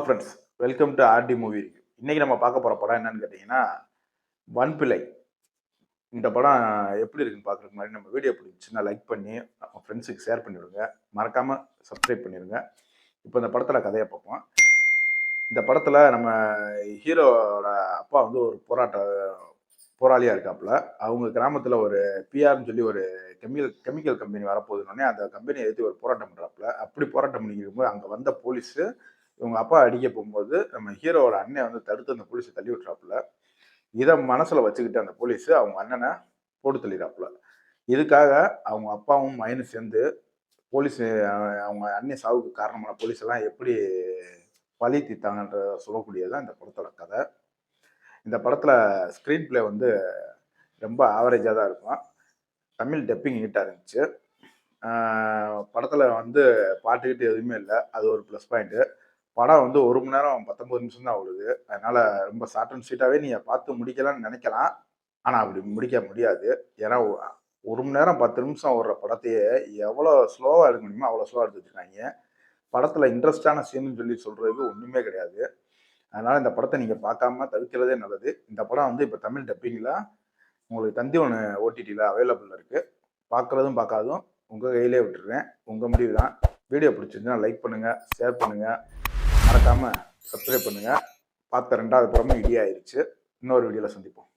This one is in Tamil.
Friends, welcome to RD movie review. இன்னைக்கு நம்ம பார்க்க போற படம் என்னன்னு கேட்டீங்கன்னா, வன்பிள்ளை. இந்த படம் எப்படி இருக்குன்னு பார்க்கறதுக்கு முன்னாடி நம்ம வீடியோ பிடிச்சுன்னா லைக் பண்ணி நம்ம ஃப்ரெண்ட்ஸுக்கு ஷேர் பண்ணி விடுங்க. மறக்காம சப்ஸ்கிரைப் பண்ணிடுங்க. இப்போ இந்த படத்துல கதையை பார்ப்போம். இந்த படத்துல நம்ம ஹீரோட அப்பா வந்து ஒரு போராளியா இருக்காப்புல. அவங்க கிராமத்துல ஒரு பிஆர்னு சொல்லி ஒரு கெமிக்கல் கம்பெனி வரப்போகுதுன்னொடனே அந்த கம்பெனியை எதிர்த்து ஒரு போராட்டம் பண்றாப்புல. அப்படி போராட்டம் பண்ணிக்கும்போது அங்க வந்த போலீஸ் இவங்க அப்பா அடிக்க போகும்போது நம்ம ஹீரோவோட அண்ணன் வந்து தடுத்து அந்த போலீஸை தள்ளி விட்டுறாப்புல. இதை மனசுல வச்சுக்கிட்டு அந்த போலீஸ் அவங்க அண்ணனை போட்டு தள்ளிடுறாப்புல. இதுக்காக அவங்க அப்பாவும் மகனும் சேர்ந்து போலீஸ் அவங்க அண்ணன் சாவுக்கு காரணமான போலீஸ் எல்லாம் எப்படி பழி தீர்த்தாங்கன்ற சொல்லக்கூடியதான் இந்த படத்தோட கதை. இந்த படத்துல ஸ்கிரீன் பிளே வந்து ரொம்ப ஆவரேஜா தான் இருக்கும். தமிழ் டப்பிங் நீட்டா இருந்துச்சு. படத்துல வந்து பாட்டுக்கிட்டு எதுவுமே இல்லை, அது ஒரு ப்ளஸ் பாயிண்ட். படம் வந்து 1 மணி நேரம் 19 நிமிஷம் தான் ஓடுது. அதனால ரொம்ப ஷார்ட் அண்ட் ஸ்வீட்டாவே நீங்க பார்த்து முடிக்கலாம்னு நினைக்கலாம். ஆனா அப்படி முடிக்க முடியாது. ஏன்னா 1 மணி நேரம் 10 நிமிஷம் ஓடுற படத்தையே எவ்வளோ ஸ்லோவா எடுக்க முடியுமோ அவ்வளோ ஸ்லோவா எடுத்து வச்சிருக்காங்க. படத்துல இன்ட்ரெஸ்டான சீன் சொல்லி சொல்றதுக்கு ஒண்ணுமே கிடையாது. அதனால இந்த படத்தை நீங்க பார்க்காம தவிர்க்கிறதே நல்லது. இந்த படம் வந்து இப்போ தமிழ் டப்பிங்ல உங்களுக்கு தந்தி ஒன்று ஓடிடியில் அவைலபிள் இருக்கு. பார்க்குறதும் பார்க்காதும் உங்கள் கையிலே விட்டுருவேன். உங்கள் முடிவு தான். வீடியோ பிடிச்சிருந்துச்சுன்னா லைக் பண்ணுங்கள், ஷேர் பண்ணுங்கள், மறக்காமல் சப்ஸ்கிரைப் பண்ணுங்கள். பார்த்த 2வது படமும் இடி ஆயிடுச்சு. இன்னொரு வீடியோவில் சந்திப்போம்.